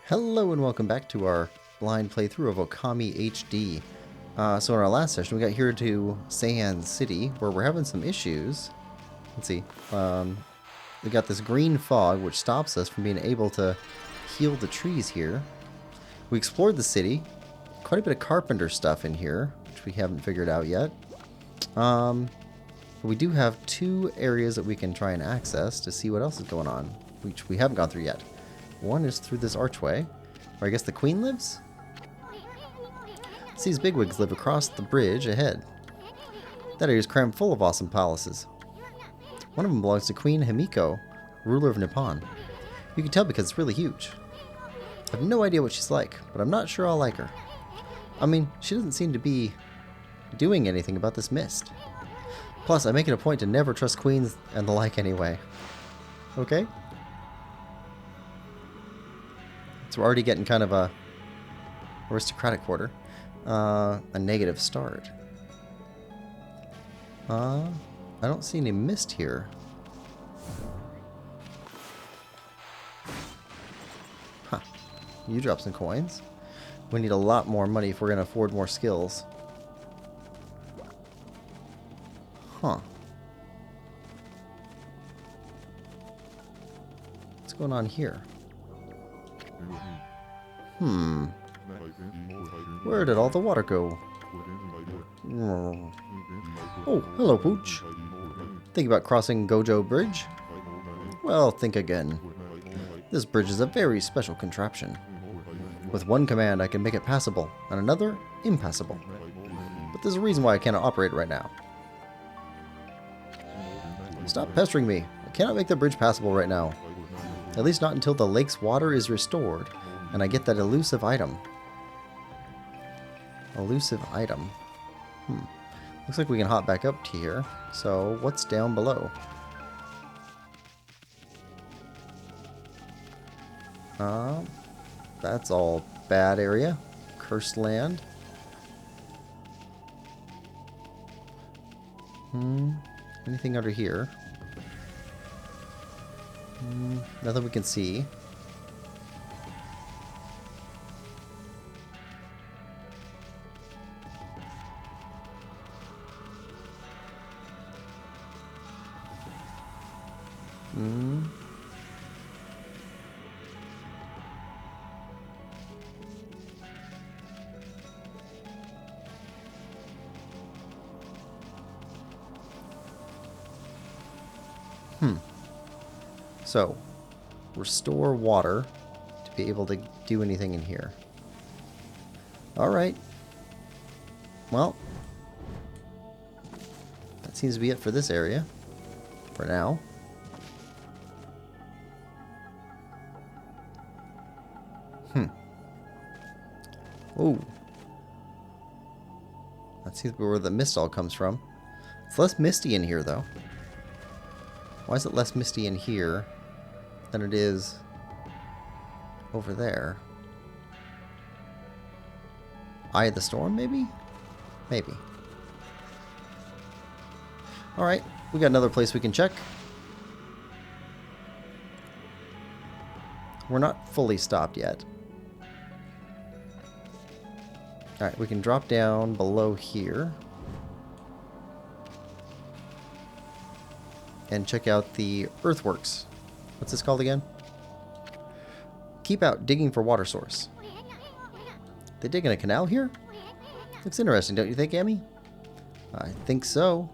Hello and welcome back to our blind playthrough of ŌKAMI HD. So in our last session we got here to Sand City where we're having some issues. Let's see. We got this green fog which stops us from being able to heal the trees here. We explored the city. Quite a bit of carpenter stuff in here, which we haven't figured out yet. We do have two areas that we can try and access to see what else is going on, which we haven't gone through yet. One is through this archway, where I guess the queen lives? These bigwigs live across the bridge ahead. That area is crammed full of awesome palaces. One of them belongs to Queen Himiko, ruler of Nippon. You can tell because it's really huge. I have no idea what she's like, but I'm not sure I'll like her. I mean, she doesn't seem to be doing anything about this mist. Plus, I make it a point to never trust queens and the like anyway. Okay? So we're already getting kind of a aristocratic quarter. A negative start. I don't see any mist here. Huh. You drop some coins. We need a lot more money if we're going to afford more skills. Huh. What's going on here? Where did all the water go? Oh, hello, Pooch. Think about crossing Gojo Bridge? Well, think again. This bridge is a very special contraption. With one command, I can make it passable, and another, impassable. But there's a reason why I cannot operate it right now. Stop pestering me. I cannot make the bridge passable right now. At least not until the lake's water is restored, and I get that elusive item. Elusive item. Looks like we can hop back up to here. So, what's down below? That's all bad area. Cursed land. Anything under here? Nothing we can see. So, restore water to be able to do anything in here. Alright. Well, that seems to be it for this area. For now. Ooh. That seems to be where the mist all comes from. It's less misty in here, though. Why is it less misty in here than it is over there? Eye of the Storm, maybe? Maybe. Alright, we got another place we can check. We're not fully stopped yet. Alright, we can drop down below here. And check out the earthworks. What's this called again? Keep out digging for water source. They digging a canal here? Looks interesting, don't you think, Amy? I think so.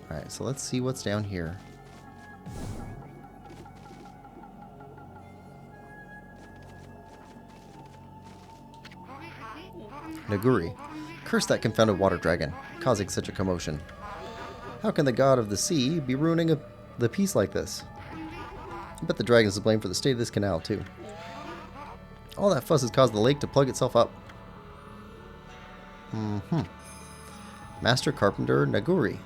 Alright, so let's see what's down here. Naguri. Curse that confounded water dragon, causing such a commotion. How can the god of the sea be ruining the peace like this? I bet the dragon's to blame for the state of this canal, too. All that fuss has caused the lake to plug itself up. Master Carpenter Naguri.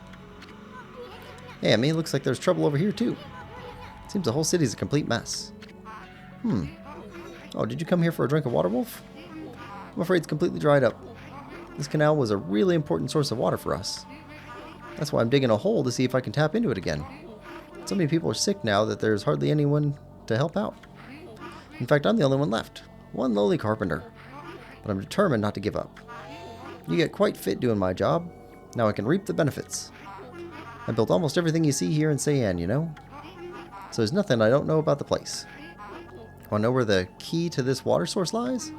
Hey, I mean, looks like there's trouble over here, too. Seems the whole city's a complete mess. Oh, did you come here for a drink of water, Wolf? I'm afraid it's completely dried up. This canal was a really important source of water for us. That's why I'm digging a hole to see if I can tap into it again. So many people are sick now that there's hardly anyone to help out. In fact, I'm the only one left. One lowly carpenter. But I'm determined not to give up. You get quite fit doing my job. Now I can reap the benefits. I built almost everything you see here in Cyan, you know? So there's nothing I don't know about the place. Want to know where the key to this water source lies?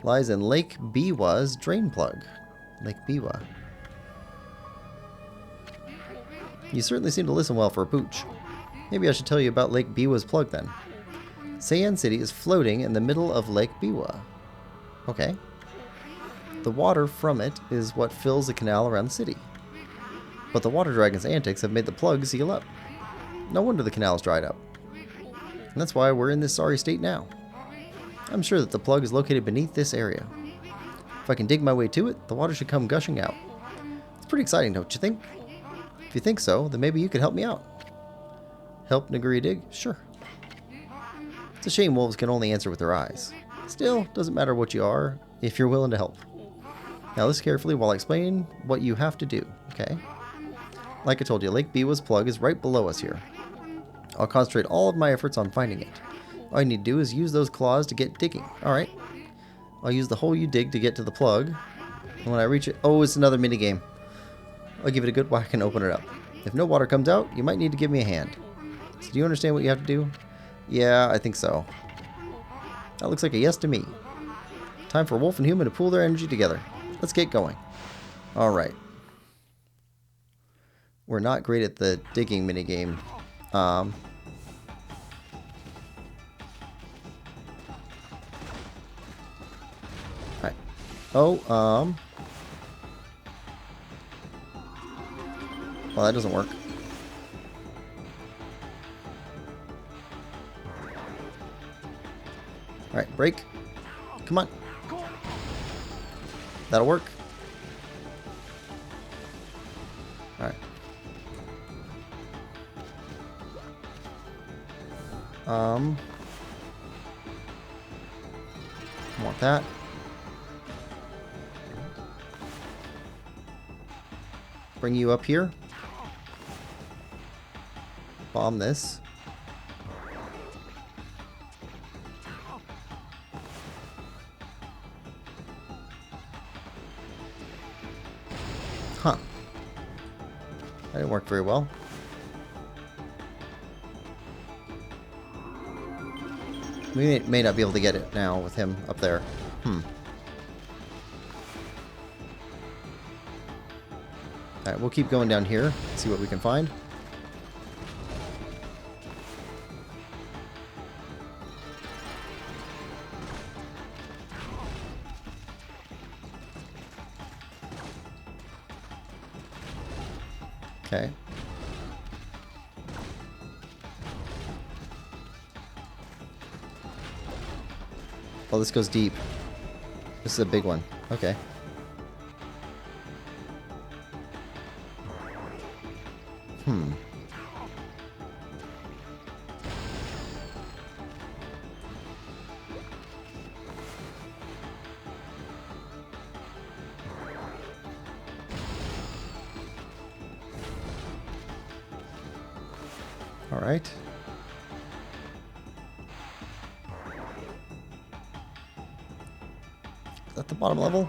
Lies in Lake Biwa's drain plug. Lake Biwa. You certainly seem to listen well for a pooch. Maybe I should tell you about Lake Biwa's plug then. Cyan City is floating in the middle of Lake Biwa. Okay. The water from it is what fills the canal around the city. But the water dragon's antics have made the plug seal up. No wonder the canal is dried up. And that's why we're in this sorry state now. I'm sure that the plug is located beneath this area. If I can dig my way to it, the water should come gushing out. It's pretty exciting, don't you think? If you think so, then maybe you could help me out. Help Naguri dig? Sure. It's a shame wolves can only answer with their eyes. Still, doesn't matter what you are, if you're willing to help. Now listen carefully while I explain what you have to do, okay? Like I told you, Lake Biwa's plug is right below us here. I'll concentrate all of my efforts on finding it. All you need to do is use those claws to get digging. Alright. I'll use the hole you dig to get to the plug. And when I reach it... Oh, it's another minigame. I'll give it a good whack and open it up. If no water comes out, you might need to give me a hand. So do you understand what you have to do? Yeah, I think so. That looks like a yes to me. Time for wolf and human to pool their energy together. Let's get going. Alright. We're not great at the digging minigame. Alright. Oh, well, that doesn't work. Alright, break. Come on. That'll work. Alright. Want that. Bring you up here. Bomb this. Huh. That didn't work very well. We may not be able to get it now with him up there. Alright, we'll keep going down here, see what we can find. Okay. Oh, this goes deep. This is a big one. Okay. All right. Is that the bottom level?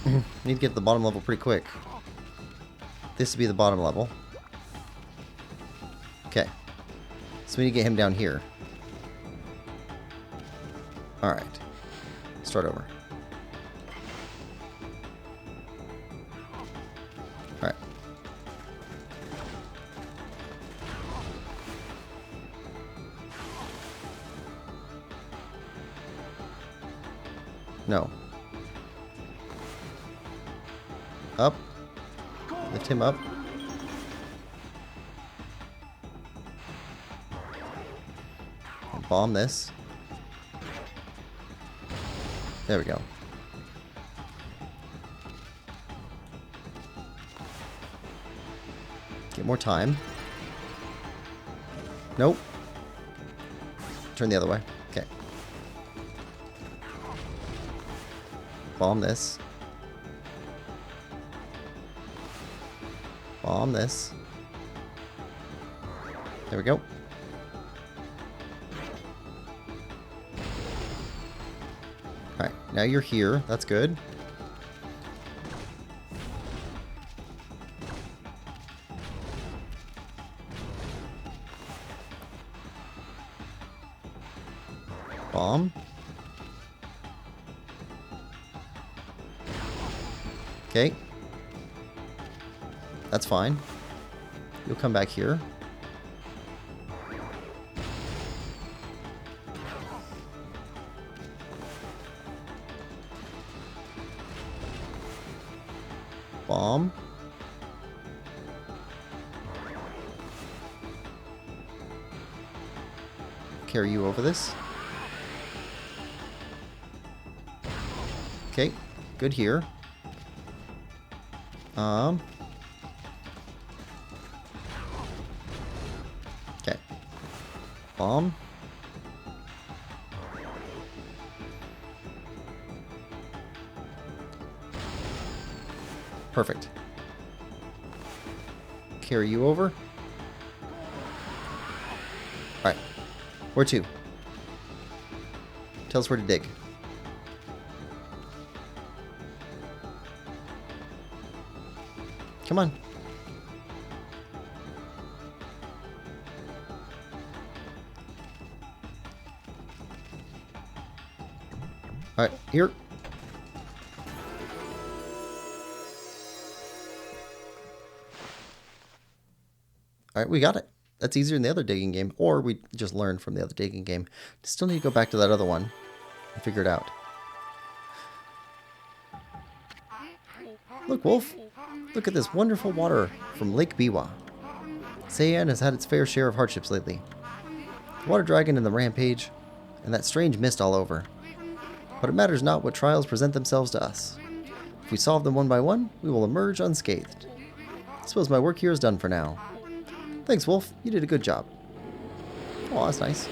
Need to get to the bottom level pretty quick. This would be the bottom level. Okay. So we need to get him down here. Alright. Start over. Alright. No. Up. Lift him up. And bomb this. There we go. Get more time. Nope. Turn the other way. Okay. Bomb this. Bomb this. There we go. Alright, now you're here. That's good. Bomb. Okay. That's fine. You'll come back here. Bomb. Carry you over this. Okay, good here. Okay. Bomb. Perfect. Carry you over. Alright. Where to? Tell us where to dig. Come on. Alright, here. Alright, we got it. That's easier than the other digging game. Or we just learned from the other digging game. Still need to go back to that other one and figure it out. Look, Wolf. Look at this wonderful water from Lake Biwa. Seiyan has had its fair share of hardships lately. The water dragon and the rampage, and that strange mist all over. But it matters not what trials present themselves to us. If we solve them one by one, we will emerge unscathed. I suppose my work here is done for now. Thanks, Wolf. You did a good job. Oh, that's nice.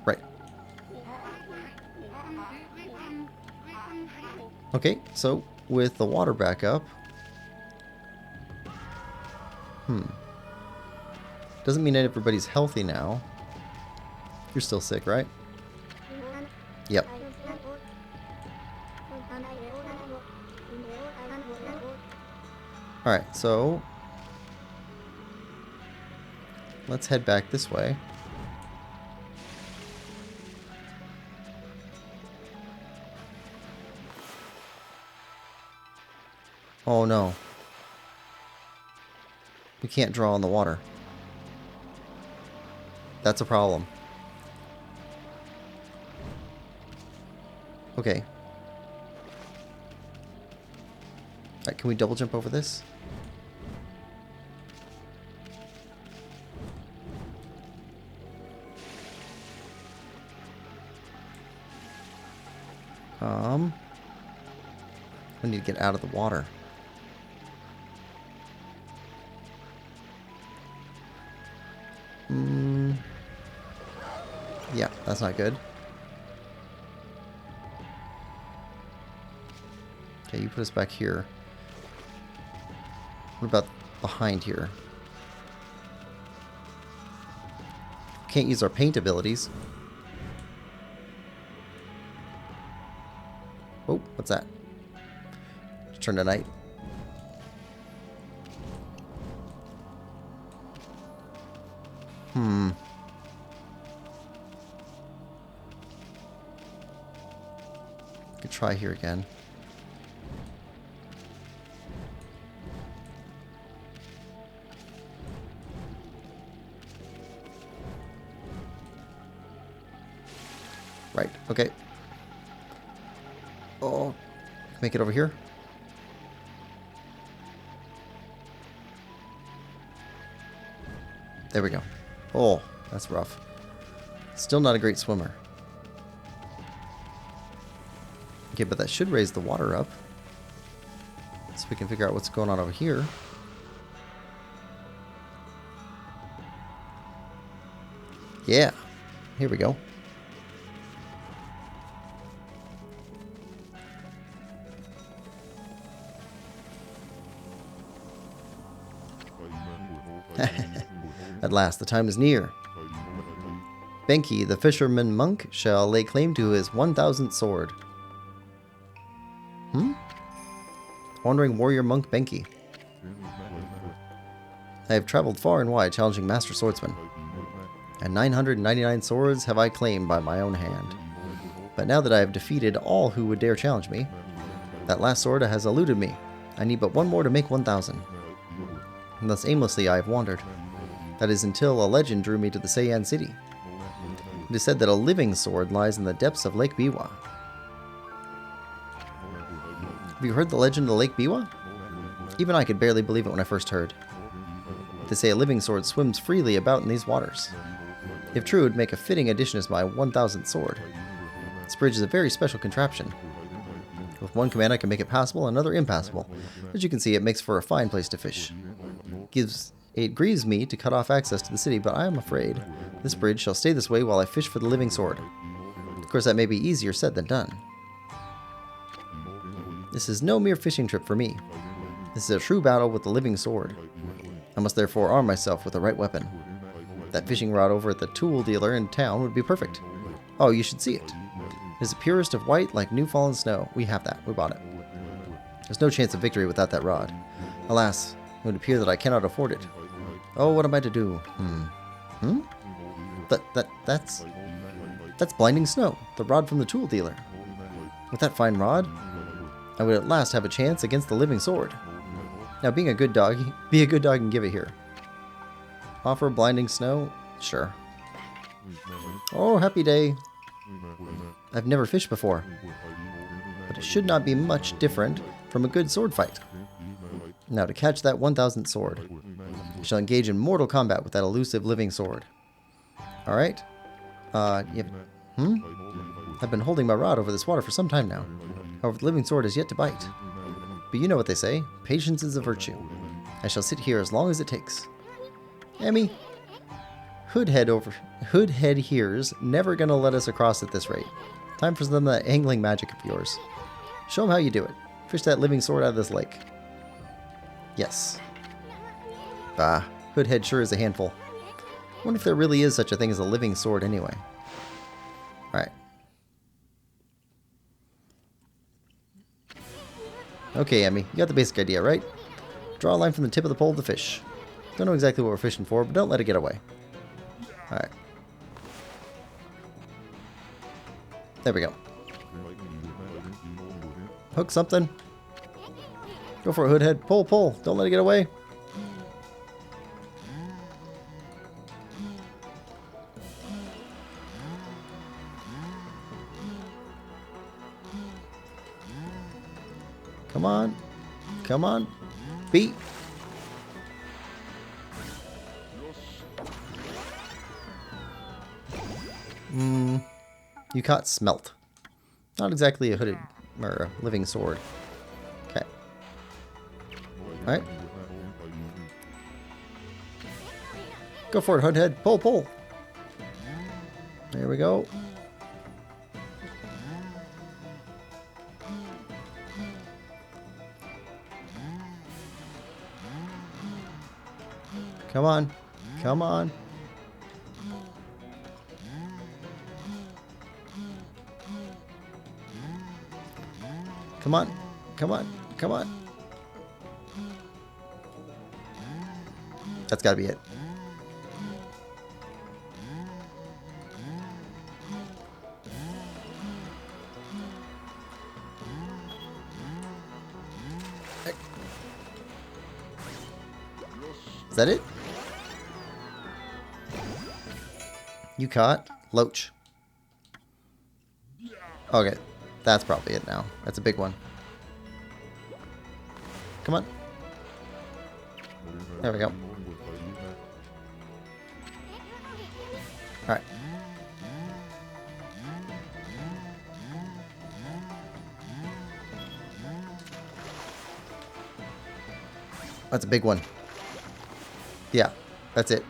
Right. Okay, so with the water back up. Doesn't mean everybody's healthy now. You're still sick, right? Yep. Alright, so let's head back this way. Oh no. We can't draw on the water. That's a problem. Okay. Alright, can we double jump over this? I need to get out of the water. Yeah, that's not good. Okay, you put us back here. What about behind here? Can't use our paint abilities. Oh, what's that? Just turn to night. Could try here again. Right, okay. Oh, make it over here. There we go. Oh, that's rough. Still not a great swimmer. Okay, but that should raise the water up. So we can figure out what's going on over here. Yeah, here we go. At last, the time is near. Benkei, the fisherman monk, shall lay claim to his 1,000th sword. Wandering warrior monk Benkei. I have traveled far and wide challenging master swordsmen, and 999 swords have I claimed by my own hand. But now that I have defeated all who would dare challenge me, that last sword has eluded me. I need but one more to make 1,000. And thus aimlessly I have wandered. That is until a legend drew me to the Seiyan city. It is said that a living sword lies in the depths of Lake Biwa. Have you heard the legend of Lake Biwa? Even I could barely believe it when I first heard. They say a living sword swims freely about in these waters. If true, it would make a fitting addition as my 1,000th sword. This bridge is a very special contraption. With one command I can make it passable, another impassable. As you can see, it makes for a fine place to fish. It grieves me to cut off access to the city, but I am afraid this bridge shall stay this way while I fish for the living sword. Of course, that may be easier said than done. This is no mere fishing trip for me. This is a true battle with the living sword. I must therefore arm myself with the right weapon. That fishing rod over at the tool dealer in town would be perfect. Oh, you should see it. It is the purest of white, like new fallen snow. We have that. We bought it. There's no chance of victory without that rod. Alas, it would appear that I cannot afford it. Oh, what am I to do? That's blinding snow, the rod from the tool dealer. With that fine rod, I would at last have a chance against the living sword. Now, being a good dog, be a good dog and give it here. Offer blinding snow? Sure. Oh, happy day. I've never fished before, but it should not be much different from a good sword fight. Now, to catch that 1,000th sword, I shall engage in mortal combat with that elusive living sword. Alright. I've been holding my rod over this water for some time now. However, the living sword has yet to bite. But you know what they say, patience is a virtue. I shall sit here as long as it takes. Emmy, Hoodhead here's never gonna let us across at this rate. Time for some of that angling magic of yours. Show him how you do it. Fish that living sword out of this lake. Yes. Bah, Hoodhead sure is a handful. I wonder if there really is such a thing as a living sword anyway. Alright. Okay, Emmy, you got the basic idea, right? Draw a line from the tip of the pole of the fish. Don't know exactly what we're fishing for, but don't let it get away. Alright. There we go. Hook something. Go for a Hoodhead. Pull, pull. Don't let it get away. Come on. Come on. Beat. You caught smelt. Not exactly a hooded or a living sword. Okay. Alright. Go for it, Hoodhead. Pull, pull. There we go. Come on. Come on. Come on. Come on. Come on. That's gotta be it. Is that it? You caught Loach. Okay, that's probably it now. That's a big one. Come on. There we go. Alright. That's a big one. Yeah, that's it.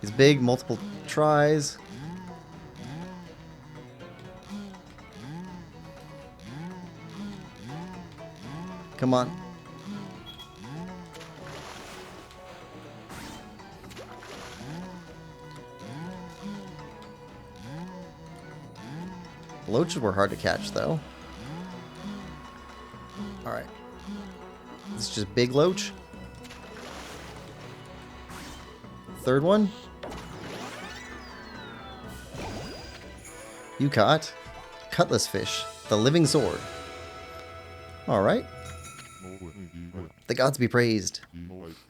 He's big, multiple tries. Come on. Loaches were hard to catch, though. Alright. This is just big loach. Third one. You caught cutlass fish, the living sword. Alright. The gods be praised.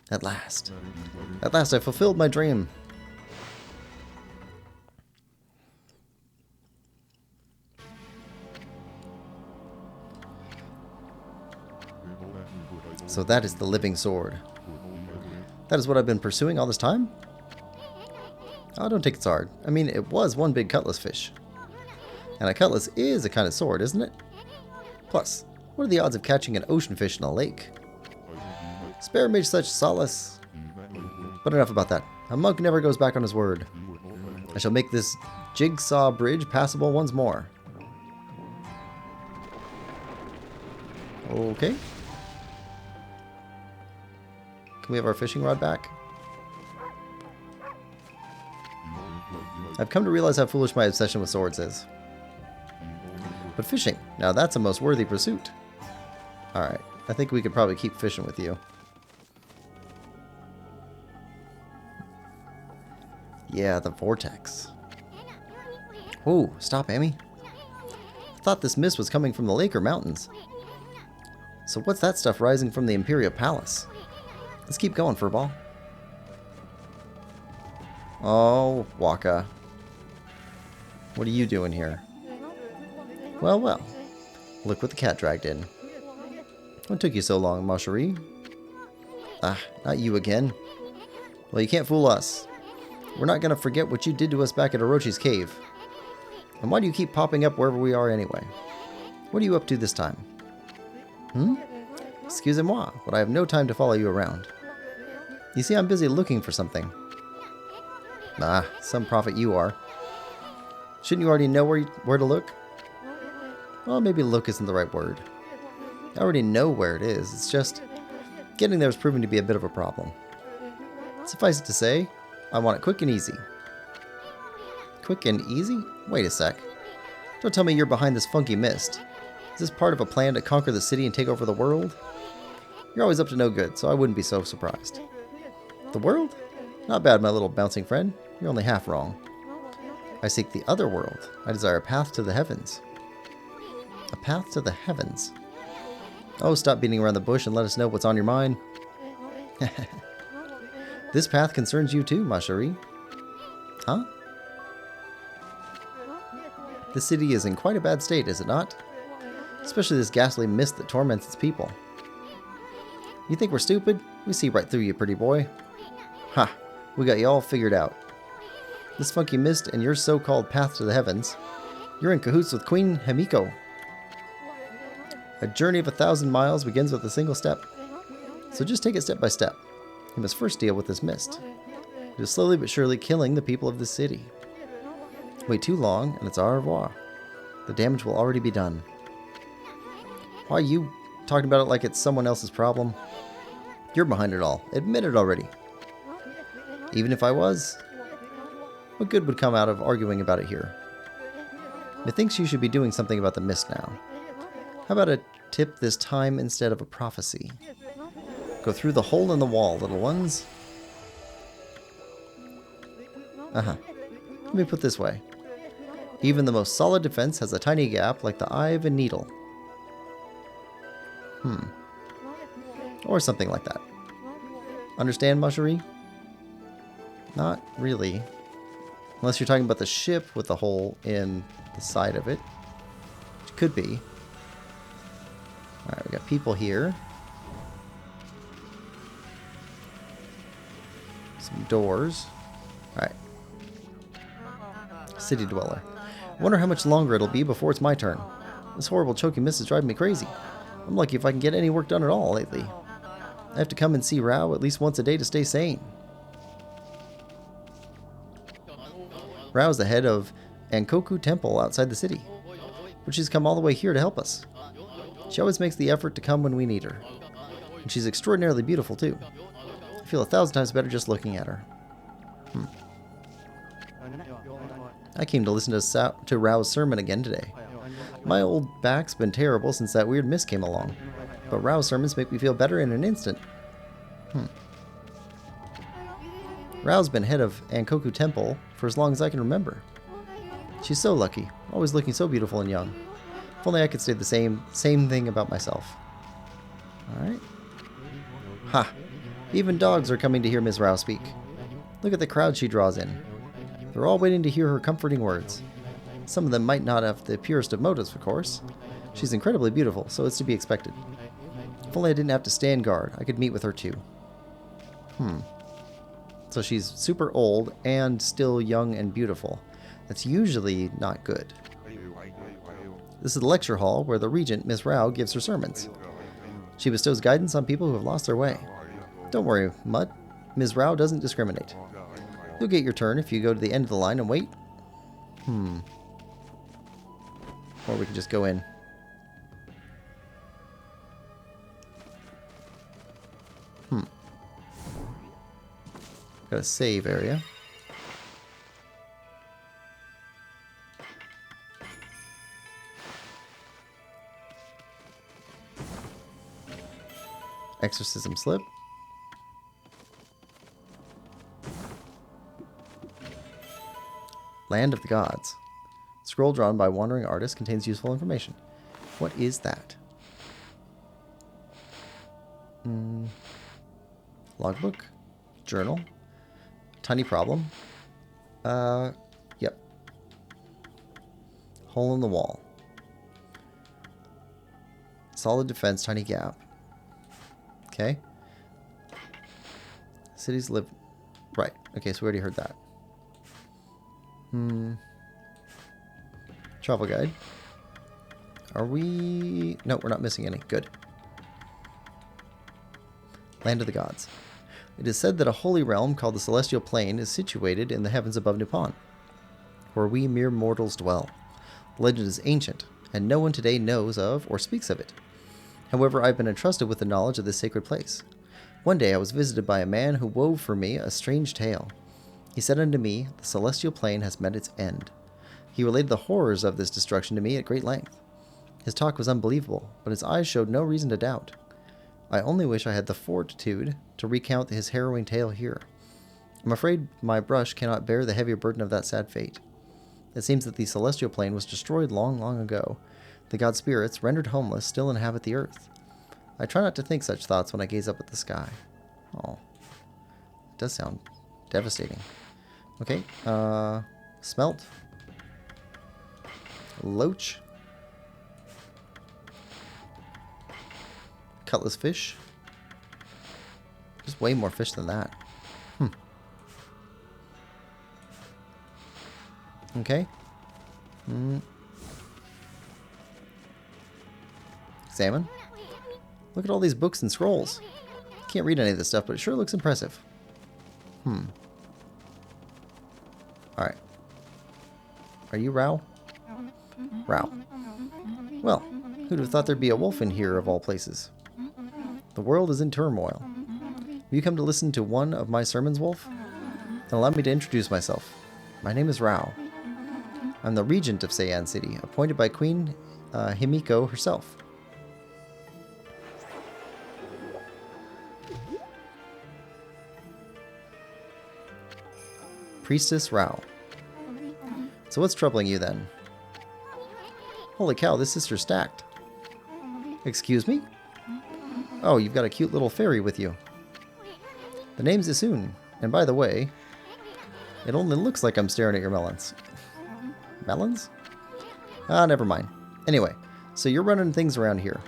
At last. At last I fulfilled my dream. So that is the living sword. That is what I've been pursuing all this time? Oh, don't take it hard. I mean, it was one big cutlass fish. And a cutlass is a kind of sword, isn't it? Plus, what are the odds of catching an ocean fish in a lake? Spare me such solace. But enough about that. A monk never goes back on his word. I shall make this jigsaw bridge passable once more. Okay. Can we have our fishing rod back? I've come to realize how foolish my obsession with swords is. But fishing, now that's a most worthy pursuit. Alright, I think we could probably keep fishing with you. Yeah, the vortex. Oh, stop, Amy. I thought this mist was coming from the lake or mountains. So what's that stuff rising from the Imperial Palace? Let's keep going, Furball. Oh, Waka. What are you doing here? Well, well. Look what the cat dragged in. What took you so long, ma chérie? Ah, not you again. Well, you can't fool us. We're not going to forget what you did to us back at Orochi's cave. And why do you keep popping up wherever we are anyway? What are you up to this time? Excusez-moi, but I have no time to follow you around. You see, I'm busy looking for something. Ah, some prophet you are. Shouldn't you already know where to look? Well, maybe look isn't the right word. I already know where it is. It's just getting there is proving to be a bit of a problem. Suffice it to say, I want it quick and easy. Quick and easy? Wait a sec. Don't tell me you're behind this funky mist. Is this part of a plan to conquer the city and take over the world? You're always up to no good, so I wouldn't be so surprised. The world? Not bad, my little bouncing friend. You're only half wrong. I seek the other world. I desire a path to the heavens. A path to the heavens? Oh, stop beating around the bush and let us know what's on your mind. This path concerns you too, ma chérie. Huh? The city is in quite a bad state, is it not? Especially this ghastly mist that torments its people. You think we're stupid? We see right through you, pretty boy. Ha! We got you all figured out. This funky mist and your so-called path to the heavens. You're in cahoots with Queen Himiko. A journey of 1,000 miles begins with a single step. So just take it step by step. You must first deal with this mist. It is slowly but surely killing the people of the city. Wait too long, and it's au revoir. The damage will already be done. Why are you talking about it like it's someone else's problem? You're behind it all. Admit it already. Even if I was, what good would come out of arguing about it here? Methinks you should be doing something about the mist now. How about a tip this time instead of a prophecy? Go through the hole in the wall, little ones. Let me put it this way. Even the most solid defense has a tiny gap like the eye of a needle. Or something like that. Understand, ma chérie? Not really. Unless you're talking about the ship with the hole in the side of it. Which could be. Alright, we got people here. Some doors. Alright. City dweller. I wonder how much longer it'll be before it's my turn. This horrible choking mist is driving me crazy. I'm lucky if I can get any work done at all lately. I have to come and see Rao at least once a day to stay sane. Rao is the head of Ankoku Temple outside the city, but she's come all the way here to help us. She always makes the effort to come when we need her. And she's extraordinarily beautiful too. I feel 1,000 times better just looking at her. I came to listen to Rao's sermon again today. My old back's been terrible since that weird mist came along. But Rao's sermons make me feel better in an instant. Rao's been head of Ankoku Temple for as long as I can remember. She's so lucky, always looking so beautiful and young. If only I could say the same thing about myself. Alright. Ha! Even dogs are coming to hear Ms. Rao speak. Look at the crowd she draws in. They're all waiting to hear her comforting words. Some of them might not have the purest of motives, of course. She's incredibly beautiful, so it's to be expected. If only I didn't have to stand guard, I could meet with her too. So she's super old and still young and beautiful. That's usually not good. This is the lecture hall where the regent, Miss Rao, gives her sermons. She bestows guidance on people who have lost their way. Don't worry, Mutt. Ms. Rao doesn't discriminate. You'll get your turn if you go to the end of the line and wait. Or we can just go in. Got a save area. Exorcism slip. Land of the Gods. Scroll drawn by wandering artist contains useful information. What is that? Logbook. Journal. Tiny problem. Yep. Hole in the wall. Solid defense, tiny gap. Okay. Cities live... Right. Okay, so we already heard that. Travel guide. Are we... No, we're not missing any. Good. Land of the Gods. It is said that a holy realm called the Celestial Plane is situated in the heavens above Nippon, where we mere mortals dwell. The legend is ancient, and no one today knows of or speaks of it. However, I've been entrusted with the knowledge of this sacred place. One day I was visited by a man who wove for me a strange tale. He said unto me, the Celestial Plane has met its end. He related the horrors of this destruction to me at great length. His talk was unbelievable, but his eyes showed no reason to doubt. I only wish I had the fortitude to recount his harrowing tale here. I'm afraid my brush cannot bear the heavy burden of that sad fate. It seems that the Celestial Plane was destroyed long, long ago. The god spirits, rendered homeless, still inhabit the earth. I try not to think such thoughts when I gaze up at the sky. Oh. It does sound devastating. Okay, smelt. Loach. Cutlass fish. There's way more fish than that. Okay. Examine. Look at all these books and scrolls. Can't read any of this stuff, but it sure looks impressive. Alright. Are you Rao? Rao. Well, who'd have thought there'd be a wolf in here of all places? The world is in turmoil. Have you come to listen to one of my sermons, Wolf? Then allow me to introduce myself. My name is Rao. I'm the regent of Seian City, appointed by Queen Himiko herself. Priestess Rao. So what's troubling you then? Holy cow, this sister's stacked. Excuse me? Oh, you've got a cute little fairy with you. The name's Isun, and by the way, it only looks like I'm staring at your melons. Melons? Ah, never mind. Anyway, so you're running things around here.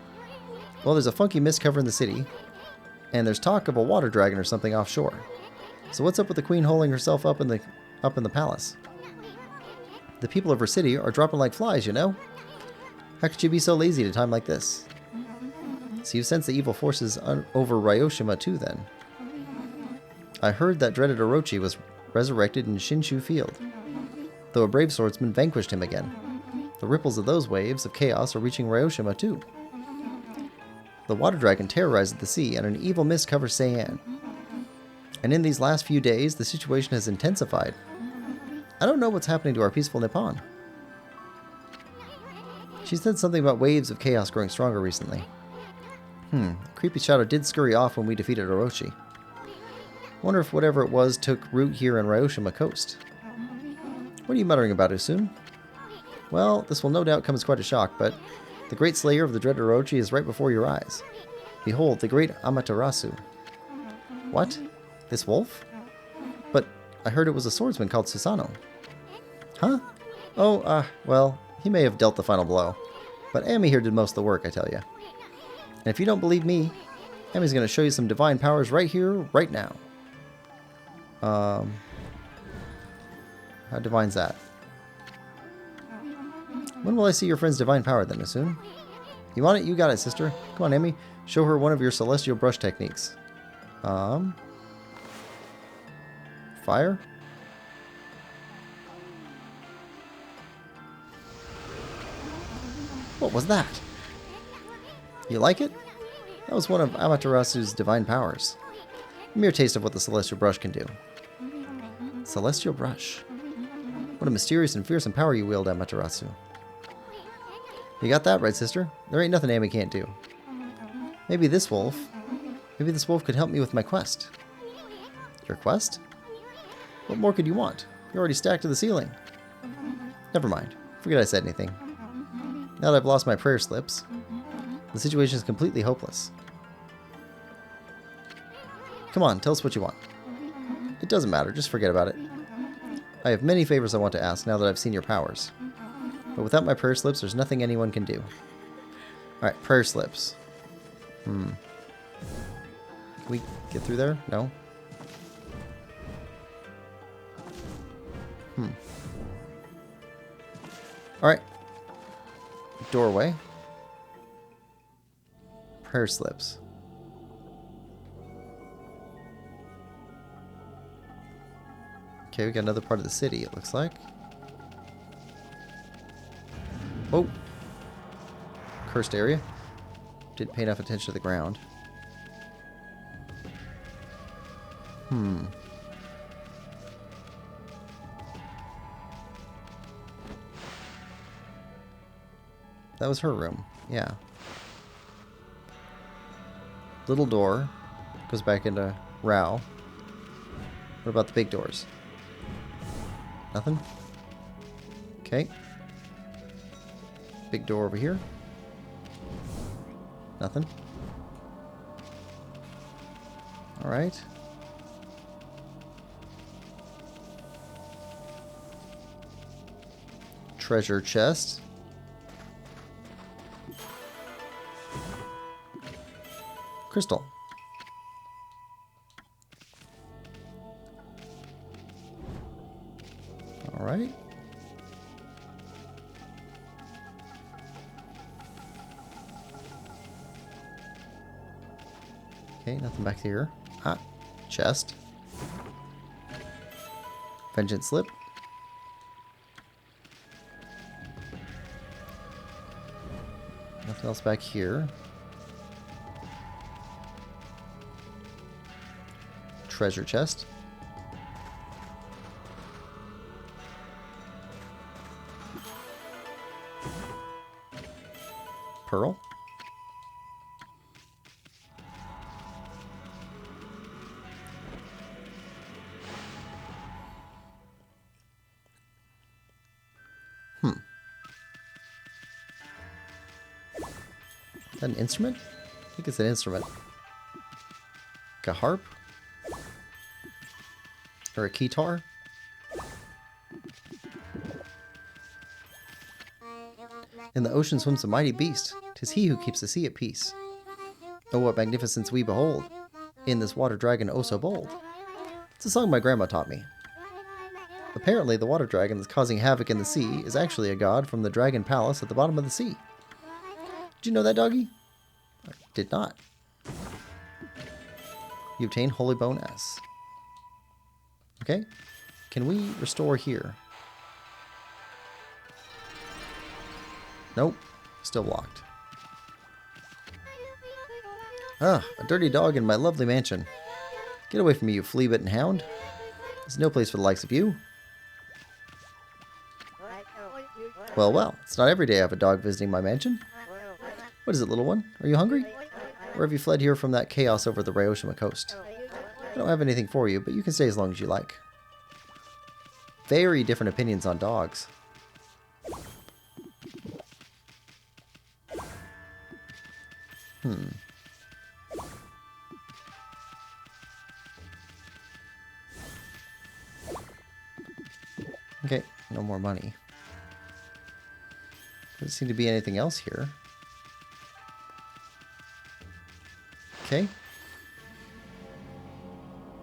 Well, there's a funky mist covering the city, and there's talk of a water dragon or something offshore. So what's up with the queen holding herself up in the palace? The people of her city are dropping like flies, you know? How could you be so lazy at a time like this? So you sense the evil forces over Ryoshima too, then? I heard that dreaded Orochi was resurrected in Shinshu Field, though a brave swordsman vanquished him again. The ripples of those waves of chaos are reaching Ryoshima too. The water dragon terrorizes the sea, and an evil mist covers Seian. And in these last few days, the situation has intensified. I don't know what's happening to our peaceful Nippon. She said something about waves of chaos growing stronger recently. A creepy shadow did scurry off when we defeated Orochi. Wonder if whatever it was took root here on Ryoshima Coast. What are you muttering about, Usun? Well, this will no doubt come as quite a shock, but the great slayer of the dread Orochi is right before your eyes. Behold, the great Amaterasu. What? This wolf? But I heard it was a swordsman called Susanoo. Huh? Oh, well, he may have dealt the final blow. But Ami here did most of the work, I tell you. And if you don't believe me, Ami's going to show you some divine powers right here, right now. How divine's that? When will I see your friend's divine power then, Usun? You want it? You got it, sister. Come on, Ami. Show her one of your celestial brush techniques. Fire? What was that? You like it? That was one of Amaterasu's divine powers. A mere taste of what the celestial brush can do. Celestial brush. What a mysterious and fearsome power you wield, Amaterasu. You got that right, sister. There ain't nothing Ami can't do. Maybe this wolf could help me with my quest. Your quest? What more could you want? You're already stacked to the ceiling. Never mind. Forget I said anything. Now that I've lost my prayer slips, the situation is completely hopeless. Come on, tell us what you want. It doesn't matter, just forget about it. I have many favors I want to ask now that I've seen your powers. But without my prayer slips, there's nothing anyone can do. Alright, prayer slips. Can we get through there? No? Alright. Doorway. Prayer slips. Okay, we got another part of the city, it looks like. Oh! Cursed area. Didn't pay enough attention to the ground. That was her room. Yeah. Little door. Goes back into Rao. What about the big doors? Nothing? Okay. Big door over here. Nothing. Alright. Treasure chest. Crystal. Alright. Okay, nothing back here. Ah, chest. Vengeance slip. Nothing else back here. Treasure chest. Pearl. Is that an instrument? I think it's an instrument. Like a harp? Or a keytar? In the ocean swims a mighty beast. 'Tis he who keeps the sea at peace. Oh, what magnificence we behold in this water dragon oh so bold. It's a song my grandma taught me. Apparently, the water dragon that's causing havoc in the sea is actually a god from the dragon palace at the bottom of the sea. Did you know that, doggy? I did not. You obtain Holy Bone S. Okay. Can we restore here? Nope. Still locked. Ah, a dirty dog in my lovely mansion. Get away from me, you flea-bitten hound. There's no place for the likes of you. Well, well, it's not every day I have a dog visiting my mansion. What is it, little one? Are you hungry? Or have you fled here from that chaos over the Ryoshima coast? I don't have anything for you, but you can stay as long as you like. Very different opinions on dogs. Okay, no more money. Doesn't seem to be anything else here. Okay.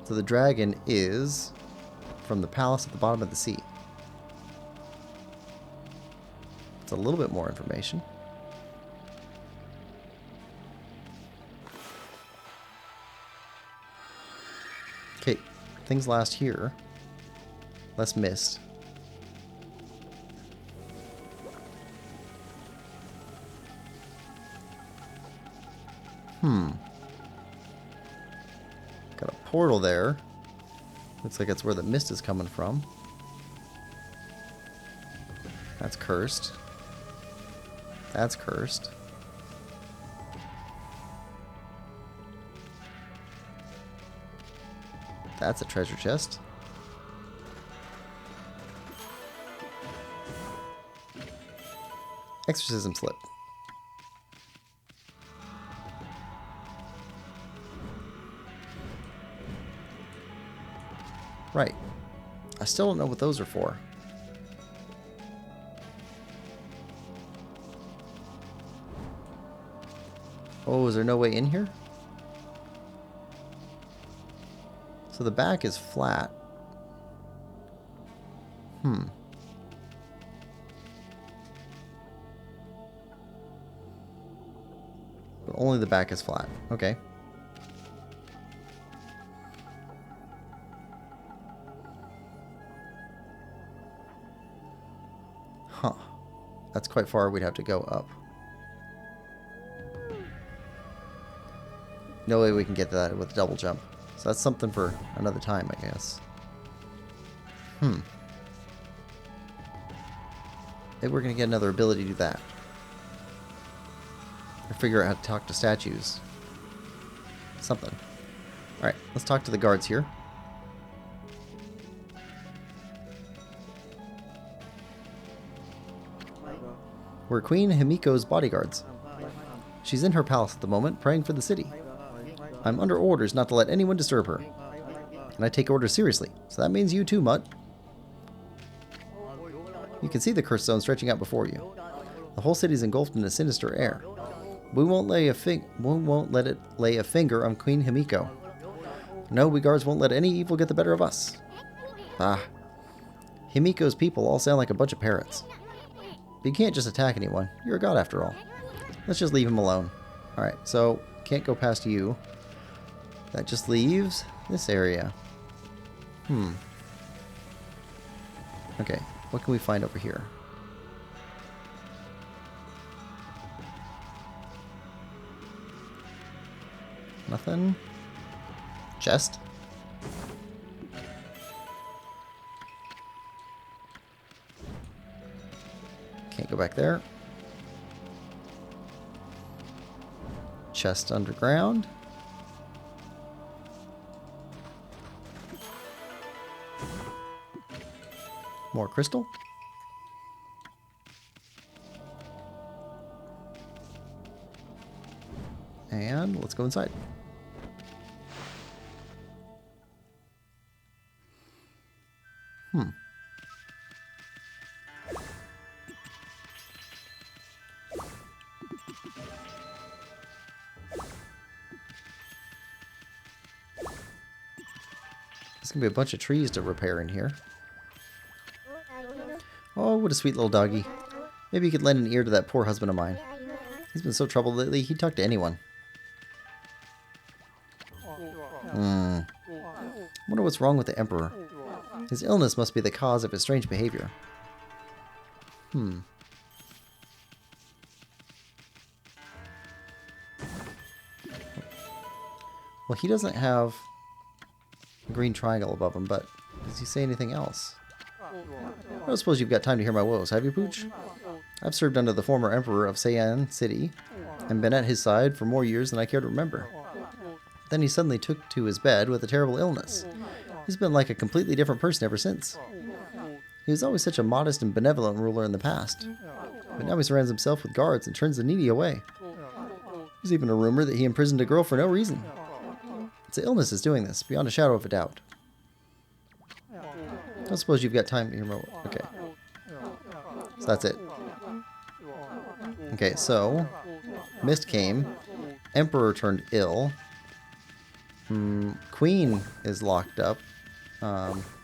So the dragon is from the palace at the bottom of the sea. It's a little bit more information. Okay, things last here. Less mist. Got a portal there. Looks like that's where the mist is coming from. That's cursed. That's cursed. That's a treasure chest. Exorcism slip. Right. I still don't know what those are for. Oh, is there no way in here? So the back is flat. But only the back is flat. Okay. Huh. That's quite far. We'd have to go up. No way we can get that with a double jump. So that's something for another time, I guess. Maybe we're going to get another ability to do that. Or figure out how to talk to statues. Something. Alright, let's talk to the guards here. We're Queen Himiko's bodyguards. She's in her palace at the moment, praying for the city. I'm under orders not to let anyone disturb her. And I take orders seriously, so that means you too, Mutt. You can see the curse zone stretching out before you. The whole city's engulfed in a sinister air. We won't let it lay a finger on Queen Himiko. No, we guards won't let any evil get the better of us. Ah. Himiko's people all sound like a bunch of parrots. But you can't just attack anyone. You're a god after all. Let's just leave him alone. Alright, so can't go past you. That just leaves this area. Okay, what can we find over here? Nothing. Chest. Can't go back there. Chest underground. More crystal. And let's go inside. There's gonna be a bunch of trees to repair in here. Oh, what a sweet little doggy. Maybe you could lend an ear to that poor husband of mine. He's been so troubled lately, he'd talk to anyone. Wonder what's wrong with the Emperor. His illness must be the cause of his strange behavior. Well, he doesn't have a green triangle above him, but does he say anything else? I don't suppose you've got time to hear my woes, have you, Pooch? I've served under the former emperor of Saiyan City and been at his side for more years than I care to remember. Then he suddenly took to his bed with a terrible illness. He's been like a completely different person ever since. He was always such a modest and benevolent ruler in the past, but now he surrounds himself with guards and turns the needy away. There's even a rumor that he imprisoned a girl for no reason. It's the illness is doing this, beyond a shadow of a doubt. I don't suppose you've got time to hear more. Okay. So that's it. Okay, so Mist came. Emperor turned ill. Queen is locked up.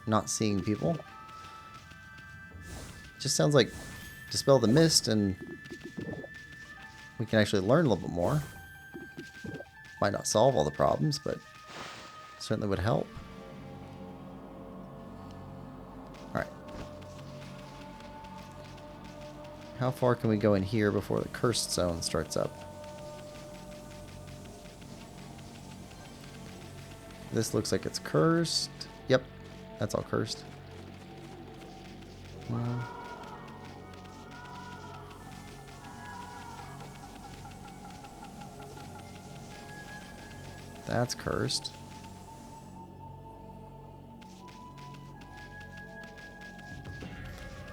Not seeing people. Just sounds like dispel the mist and we can actually learn a little bit more. Might not solve all the problems, but certainly would help. Alright. How far can we go in here before the cursed zone starts up? This looks like it's cursed. Yep, that's all cursed. That's cursed.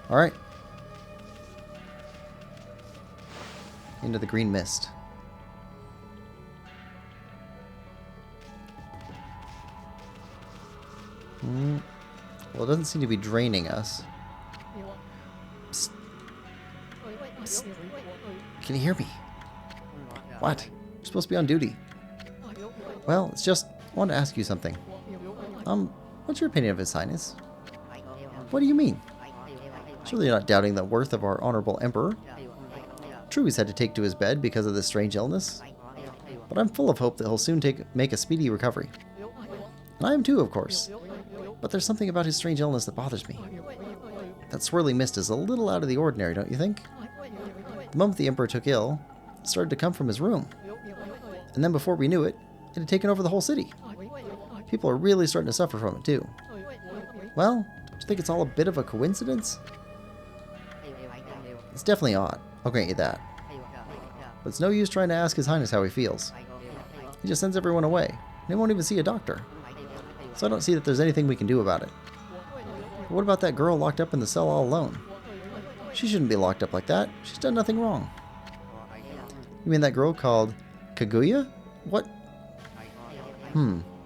Alright. Into the green mist. Well, it doesn't seem to be draining us. Psst. Psst. Can you hear me? What? You're supposed to be on duty. Well, it's just, I wanted to ask you something. What's your opinion of His Highness? What do you mean? Surely you're not doubting the worth of our honorable emperor. True, he's had to take to his bed because of this strange illness. But I'm full of hope that he'll soon make a speedy recovery. And I am too, of course. But there's something about his strange illness that bothers me. That swirling mist is a little out of the ordinary, don't you think? The moment the emperor took ill, it started to come from his room. And then before we knew it, it had taken over the whole city. People are really starting to suffer from it too. Well, do you think it's all a bit of a coincidence? It's definitely odd, I'll grant you that. But it's no use trying to ask His Highness how he feels. He just sends everyone away, and he won't even see a doctor. So I don't see that there's anything we can do about it. But what about that girl locked up in the cell all alone? She shouldn't be locked up like that. She's done nothing wrong. You mean that girl called Kaguya? What?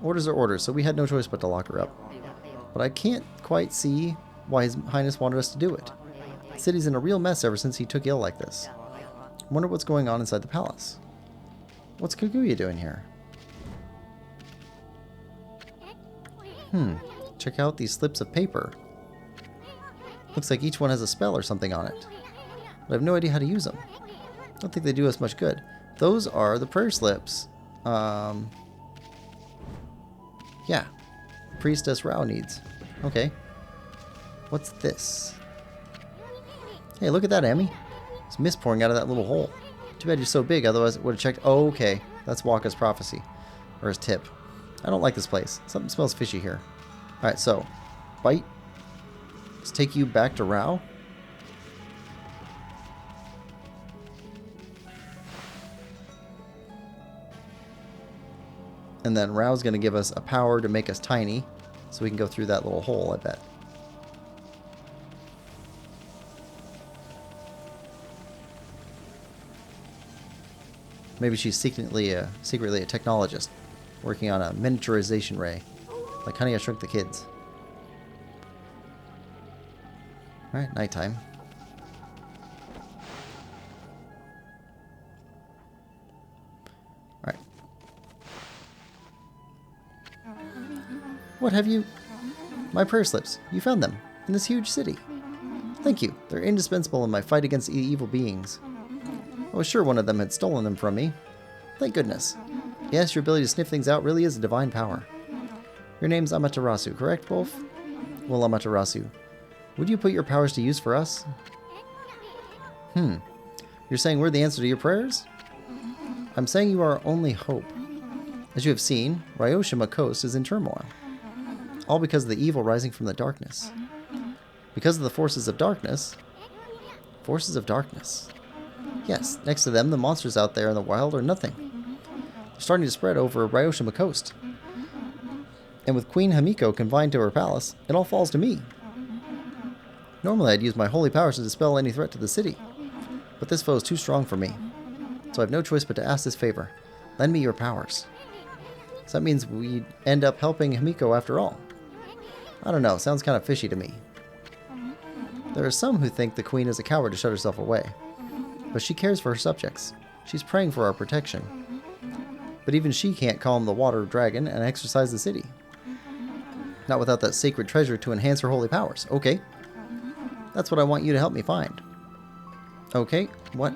Orders are orders, so we had no choice but to lock her up. But I can't quite see why His Highness wanted us to do it. The city's in a real mess ever since he took ill like this. I wonder what's going on inside the palace. What's Kaguya doing here? Check out these slips of paper. Looks like each one has a spell or something on it. But I have no idea how to use them. I don't think they do us much good. Those are the prayer slips. Yeah. Priestess Rao needs. Okay. What's this? Hey, look at that, Emmy. There's mist pouring out of that little hole. Too bad you're so big, otherwise it would have checked. Oh, okay. That's Wakka's prophecy. Or his tip. I don't like this place. Something smells fishy here. Alright, so. Bite. Let's take you back to Rao. And then Rao's going to give us a power to make us tiny. So we can go through that little hole, I bet. Maybe she's secretly a technologist. Working on a miniaturization ray. Like Honey, I Shrunk the Kids. Alright, nighttime. Alright. What have you... My prayer slips. You found them. In this huge city. Thank you. They're indispensable in my fight against evil beings. I was sure one of them had stolen them from me. Thank goodness. Yes, your ability to sniff things out really is a divine power. Your name's Amaterasu, correct, Wolf? Well, Amaterasu, would you put your powers to use for us? You're saying we're the answer to your prayers? I'm saying you are our only hope. As you have seen, Ryoshima Coast is in turmoil. All because of the evil rising from the darkness. Because of the forces of darkness, Forces of darkness. Yes, next to them, the monsters out there in the wild are nothing. They're starting to spread over Ryoshima coast. And with Queen Himiko confined to her palace, it all falls to me. Normally I'd use my holy powers to dispel any threat to the city, but this foe is too strong for me. So I have no choice but to ask this favor. Lend me your powers. So that means we end up helping Himiko after all. I don't know, sounds kind of fishy to me. There are some who think the queen is a coward to shut herself away. But she cares for her subjects. She's praying for our protection. But even she can't calm the water dragon and exorcise the city. Not without that sacred treasure to enhance her holy powers. Okay. That's what I want you to help me find. Okay, what?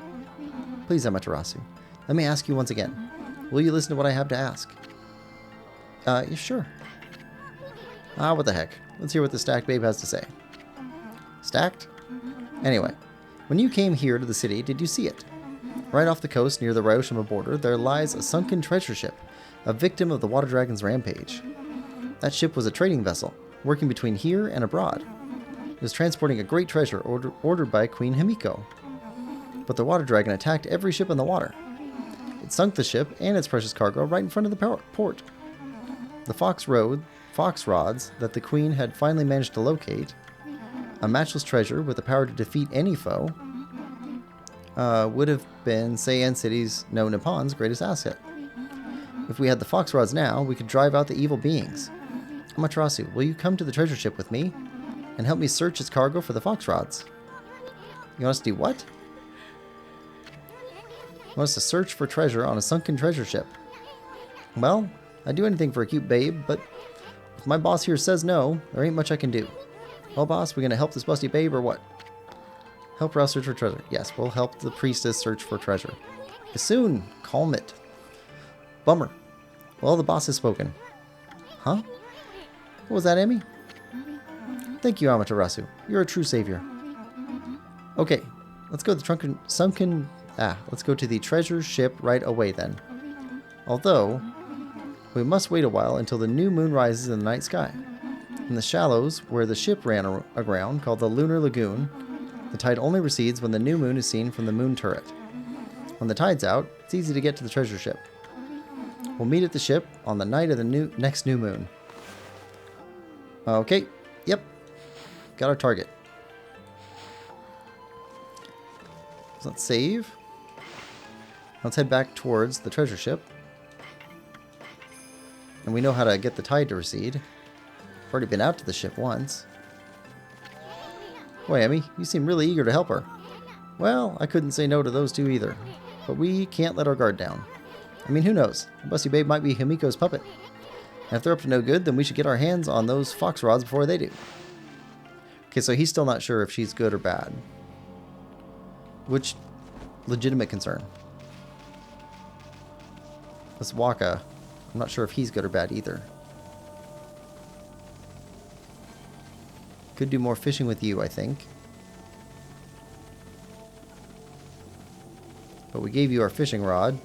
Please, Amaterasu. Let me ask you once again. Will you listen to what I have to ask? Yeah, sure. What the heck. Let's hear what the stacked babe has to say. Stacked? Anyway, when you came here to the city, did you see it? Right off the coast near the Ryoshima border, there lies a sunken treasure ship, a victim of the water dragon's rampage. That ship was a trading vessel, working between here and abroad. It was transporting a great treasure ordered by Queen Himiko. But the water dragon attacked every ship in the water. It sunk the ship and its precious cargo right in front of the port. The fox rods that the queen had finally managed to locate, a matchless treasure with the power to defeat any foe, would have been Seian City's no Nippon's greatest asset. If we had the fox rods now, we could drive out the evil beings. Amaterasu, will you come to the treasure ship with me and help me search its cargo for the fox rods? You want us to do what? You want us to search for treasure on a sunken treasure ship? Well, I'd do anything for a cute babe, but if my boss here says no, there ain't much I can do. Well, boss, we gonna help this busty babe or what? Help Rouse search for treasure. Yes, we'll help the priestess search for treasure. Soon. Calm it. Bummer. Well, the boss has spoken. Huh? What was that, Emmy? Thank you, Amaterasu. You're a true savior. Okay, let's go to let's go to the treasure ship right away then. Although, we must wait a while until the new moon rises in the night sky. In the shallows where the ship ran aground, called the Lunar Lagoon, the tide only recedes when the new moon is seen from the moon turret. When the tide's out, it's easy to get to the treasure ship. We'll meet at the ship on the night of the next new moon. Okay, yep. Got our target. So let's save. Let's head back towards the treasure ship. And we know how to get the tide to recede. I've already been out to the ship once. Boy, Emmy, you seem really eager to help her. Well, I couldn't say no to those two either. But we can't let our guard down. I mean, who knows? The busty babe might be Himiko's puppet. And if they're up to no good, then we should get our hands on those fox rods before they do. Okay, so he's still not sure if she's good or bad. Which, legitimate concern. This Waka, I'm not sure if he's good or bad either. Could do more fishing with you, I think. But we gave you our fishing rod.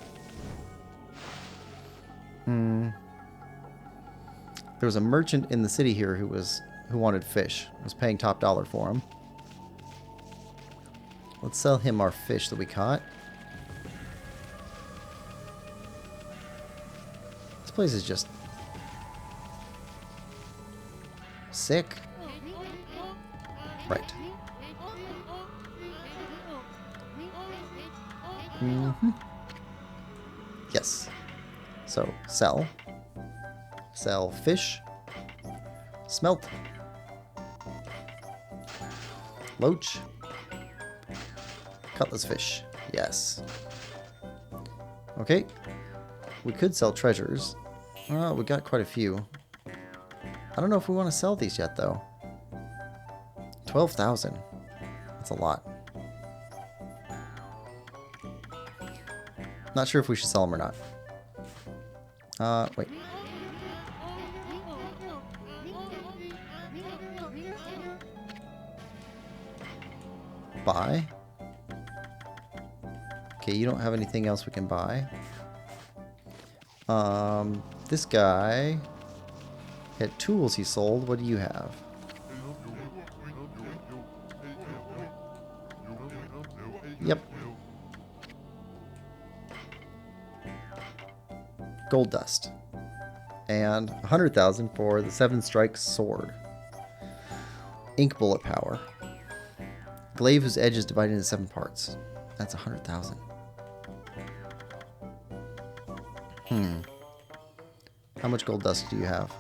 There was a merchant in the city here who wanted fish. Was paying top dollar for them. Let's sell him our fish that we caught. This place is just sick. Right. Yes. So, sell. Sell fish. Smelt. Loach. Cutlass fish. Yes. Okay. We could sell treasures. We got quite a few. I don't know if we want to sell these yet, though. 12,000. That's a lot. Not sure if we should sell them or not. Wait. Buy. Okay, you don't have anything else we can buy. This guy had tools he sold. What do you have? Yep. Gold dust. And 100,000 for the 7-strike sword. Ink bullet power. Glaive whose edge is divided into 7 parts. That's 100,000. How much gold dust do you have?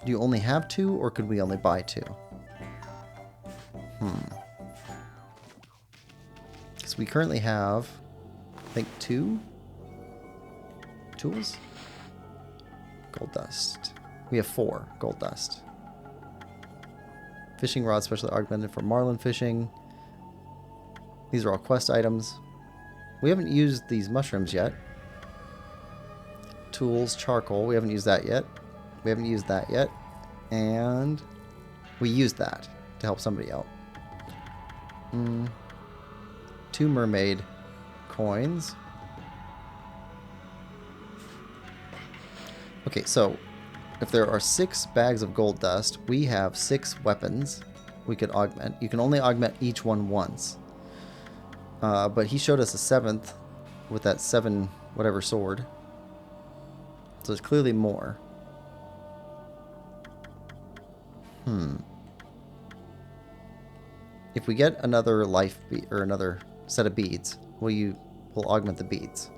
Do you only have 2, or could we only buy 2? Because we currently have, I think, 2 tools? Gold dust. We have 4 gold dust. Fishing rod specially augmented for marlin fishing. These are all quest items. We haven't used these mushrooms yet. Tools, charcoal. We haven't used that yet. We haven't used that yet. And we used that to help somebody out. 2 mermaid coins. Okay, so if there are 6 bags of gold dust, we have 6 weapons we could augment. You can only augment each one once. But he showed us a 7th with that 7 whatever sword. So there's clearly more. If we get another life bead or another set of beads, we'll augment the beads.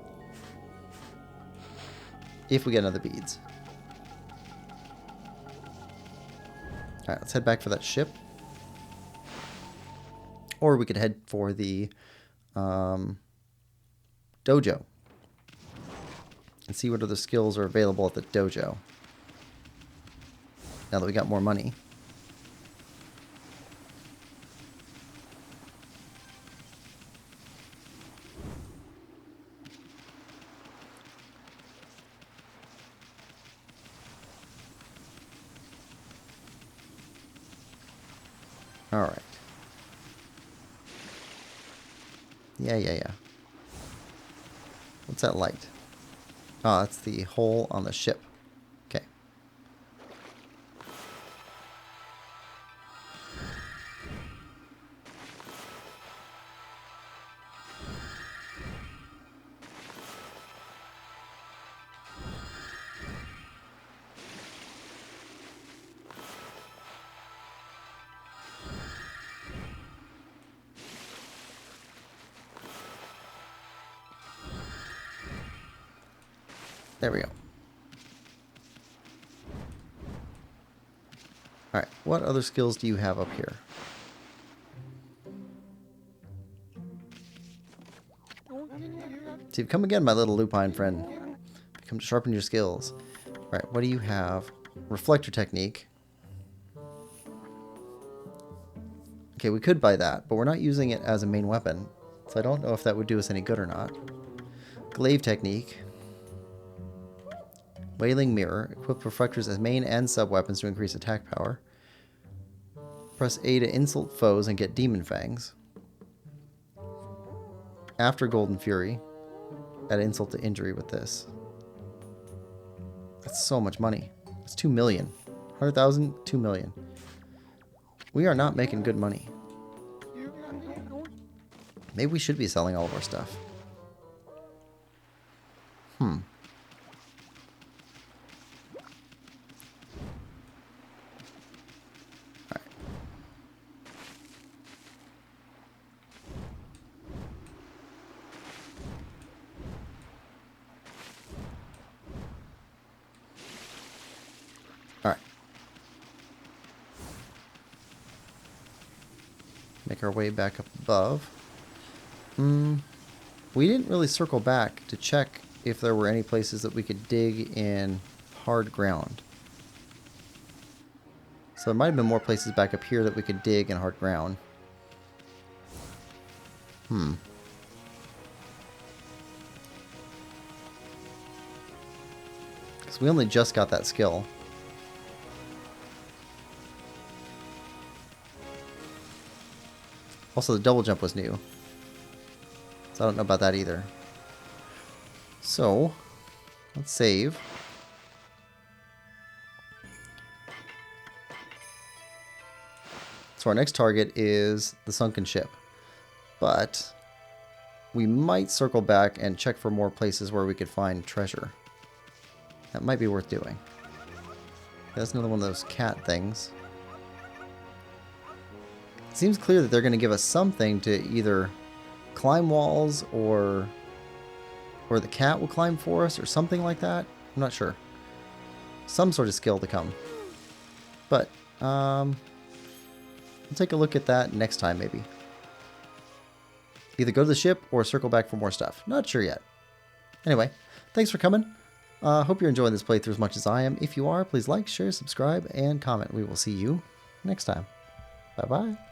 If we get another beads. Alright, let's head back for that ship. Or we could head for the dojo. And see what other skills are available at the dojo. Now that we got more money. Alright. Yeah. What's that light? Oh, that's the hole on the ship. Okay. There we go. Alright, what other skills do you have up here? So you've come again, my little lupine friend. Come to sharpen your skills. Alright, what do you have? Reflector technique. Okay, we could buy that, but we're not using it as a main weapon. So I don't know if that would do us any good or not. Glaive technique. Wailing mirror. Equip reflectors as main and sub weapons to increase attack power. Press A to insult foes and get demon fangs. After Golden Fury, add insult to injury with this. That's so much money. It's 2 million. 100,000, 2 million. We are not making good money. Maybe we should be selling all of our stuff. Alright. Make our way back up above. We didn't really circle back to check if there were any places that we could dig in hard ground. So there might have been more places back up here that we could dig in hard ground. Because we only just got that skill. Also, the double jump was new. So I don't know about that either. So, let's save. So our next target is the sunken ship. But we might circle back and check for more places where we could find treasure. That might be worth doing. That's another one of those cat things. It seems clear that they're going to give us something to either climb walls or the cat will climb for us or something like that. I'm not sure. Some sort of skill to come. But we'll take a look at that next time maybe. Either go to the ship or circle back for more stuff. Not sure yet. Anyway, thanks for coming. Hope you're enjoying this playthrough as much as I am. If you are, please like, share, subscribe, and comment. We will see you next time. Bye-bye.